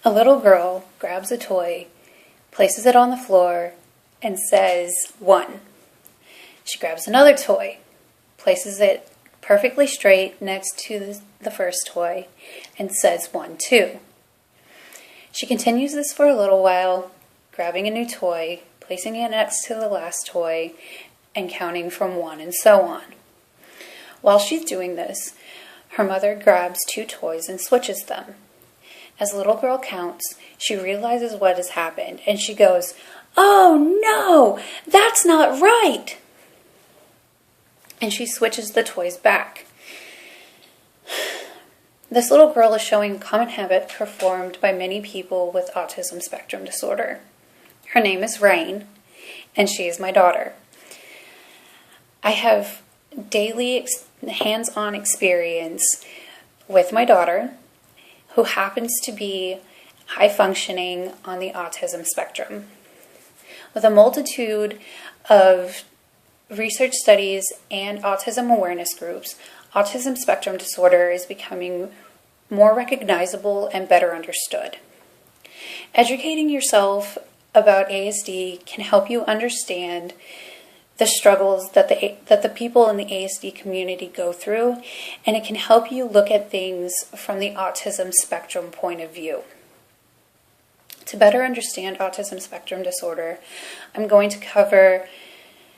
A little girl grabs a toy, places it on the floor, and says, 1. She grabs another toy, places it perfectly straight next to the first toy, and says 1, 2. She continues this for a little while, grabbing a new toy, placing it next to the last toy, and counting from 1, and so on. While she's doing this, her mother grabs 2 toys and switches them. As the little girl counts, she realizes what has happened, and she goes, "Oh no, that's not right!" And she switches the toys back. This little girl is showing a common habit performed by many people with autism spectrum disorder. Her name is Rain, and she is my daughter. I have daily hands-on experience with my daughter, who happens to be high-functioning on the autism spectrum. With a multitude of research studies and autism awareness groups, autism spectrum disorder is becoming more recognizable and better understood. Educating yourself about ASD can help you understand the struggles that the people in the ASD community go through, and it can help you look at things from the autism spectrum point of view. To better understand autism spectrum disorder, I'm going to cover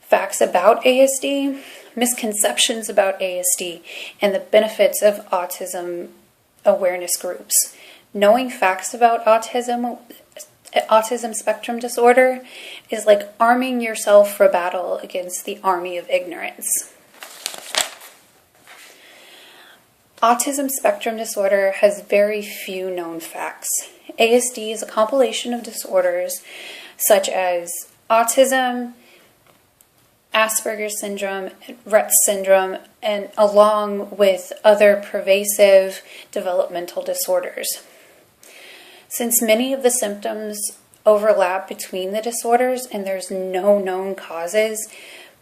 facts about ASD, misconceptions about ASD, and the benefits of autism awareness groups. Knowing facts about autism spectrum disorder is like arming yourself for battle against the army of ignorance. Autism spectrum disorder has very few known facts. ASD is a compilation of disorders such as autism, Asperger's syndrome, Rett syndrome, and along with other pervasive developmental disorders. Since many of the symptoms overlap between the disorders and there's no known causes,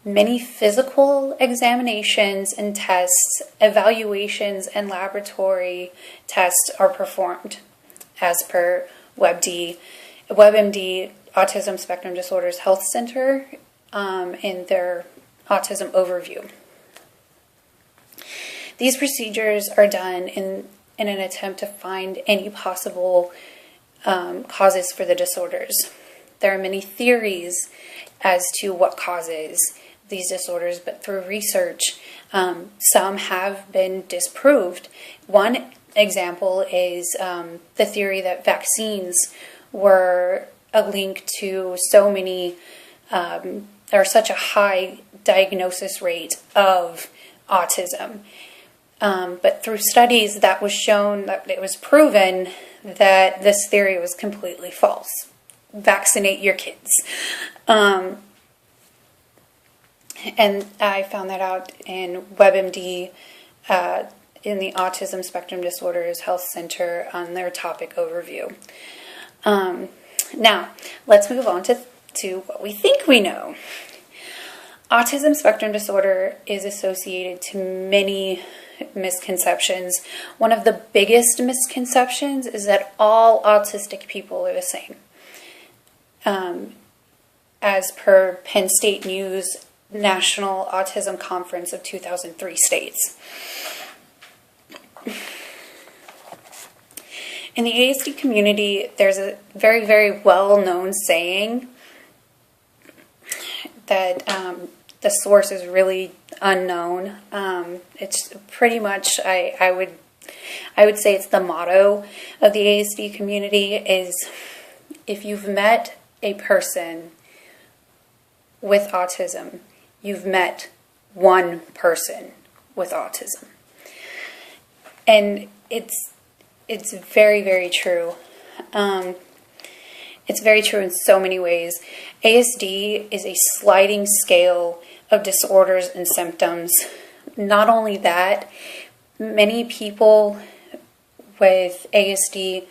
many physical examinations and tests, evaluations, and laboratory tests are performed as per WebMD, Autism Spectrum Disorders Health Center, in their autism overview. These procedures are done in an attempt to find any possible causes for the disorders. There are many theories as to what causes these disorders, but through research, some have been disproved. One example is the theory that vaccines were a link to so many, or such a high diagnosis rate of autism. But through studies that was shown, that it was proven that this theory was completely false. Vaccinate your kids. And I found that out in WebMD, in the Autism Spectrum Disorders Health Center on their topic overview. Now, let's move on to what we think we know. Autism spectrum disorder is associated to many misconceptions. One of the biggest misconceptions is that all autistic people are the same. As per Penn State News National Autism Conference of 2003 states. In the ASD community, there's a very, very well-known saying that the source is really unknown. It's pretty much, I would say it's the motto of the ASD community is, if you've met a person with autism, you've met one person with autism. And it's very, very true. It's very true in so many ways. ASD is a sliding scale of disorders and symptoms. Not only that, many people with ASD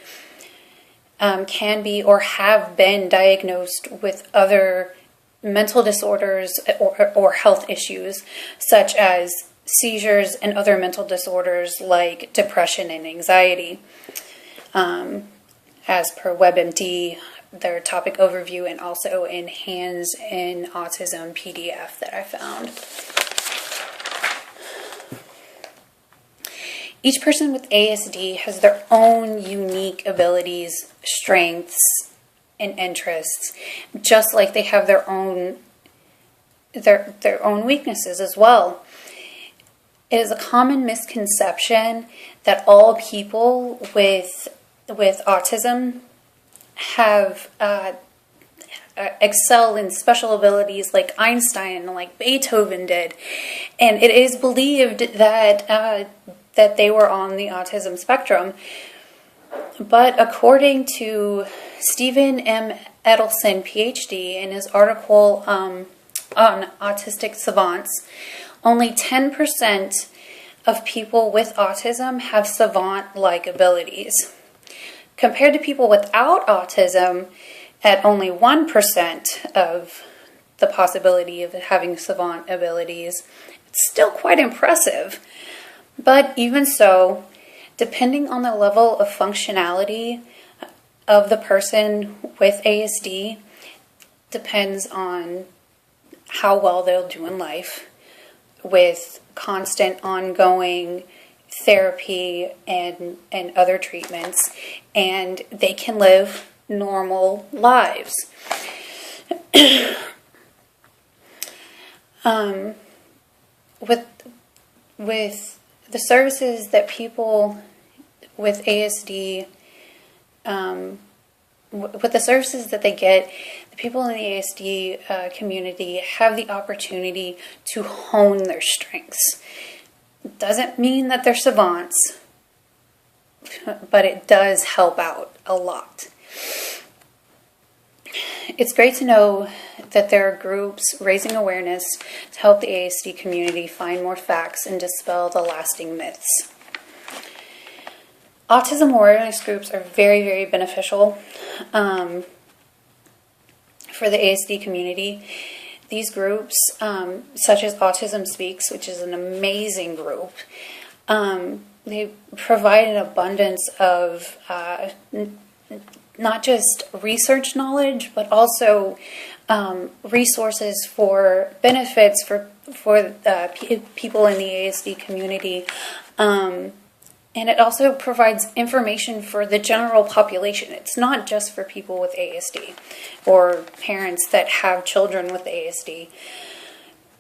can be or have been diagnosed with other mental disorders or health issues, such as seizures and other mental disorders like depression and anxiety. as per WebMD, their topic overview, and also in Hands in Autism PDF that I found. Each person with ASD has their own unique abilities, strengths, and interests, just like they have their own weaknesses as well. It is a common misconception that all people with autism have excel in special abilities like Einstein, like Beethoven did, and it is believed that that they were on the autism spectrum. But according to Stephen M. Edelson, PhD, in his article on autistic savants, only 10% of people with autism have savant-like abilities. Compared to people without autism, at only 1% of the possibility of having savant abilities, it's still quite impressive. But even so, depending on the level of functionality of the person with ASD, depends on how well they'll do in life with constant ongoing therapy and other treatments, and they can live normal lives. With the services that people with ASD, with the services that they get, the people in the ASD community have the opportunity to hone their strengths. It doesn't mean that they're savants, but it does help out a lot. It's great to know that there are groups raising awareness to help the ASD community find more facts and dispel the lasting myths. Autism awareness groups are very, very beneficial for the ASD community. These groups, such as Autism Speaks, which is an amazing group, they provide an abundance of not just research knowledge, but also resources for benefits for people in the ASD community. And it also provides information for the general population. It's not just for people with ASD or parents that have children with ASD.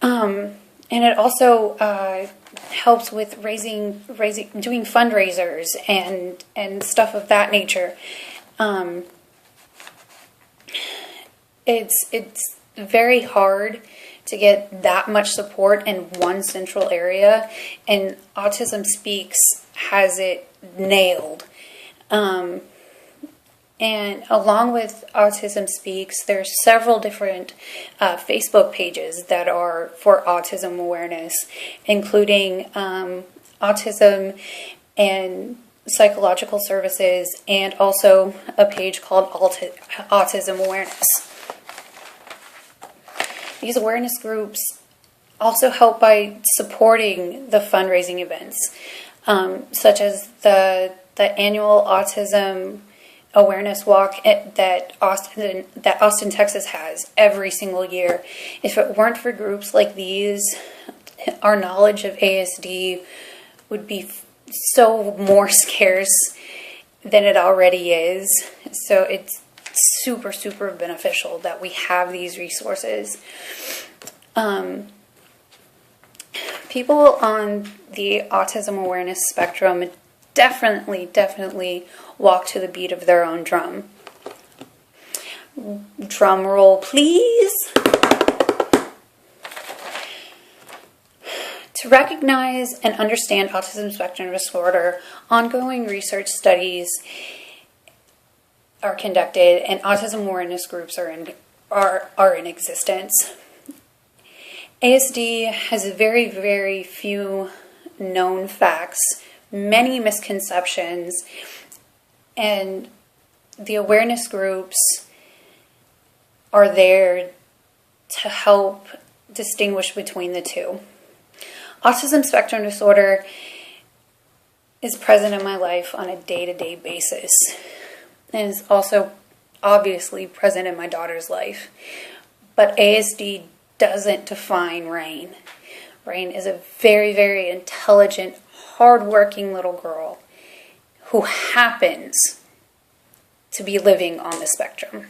And it also helps with doing fundraisers and stuff of that nature. It's very hard to get that much support in one central area, and Autism Speaks has it nailed. And along with Autism Speaks, there's several different Facebook pages that are for autism awareness, including autism and psychological services, and also a page called Autism Awareness. These awareness groups also help by supporting the fundraising events, such as the annual Autism Awareness Walk that Austin, Texas has every single year. If it weren't for groups like these, our knowledge of ASD would be so more scarce than it already is. So it's super, super beneficial that we have these resources. People on the autism awareness spectrum definitely walk to the beat of their own drum. Drum roll, please. To recognize and understand autism spectrum disorder, ongoing research studies are conducted, and autism awareness groups are in existence. ASD has very, very few known facts, many misconceptions, and the awareness groups are there to help distinguish between the two. Autism spectrum disorder is present in my life on a day-to-day basis. and is also obviously present in my daughter's life. But ASD doesn't define Rain. Rain is a very, very intelligent, hardworking little girl who happens to be living on the spectrum.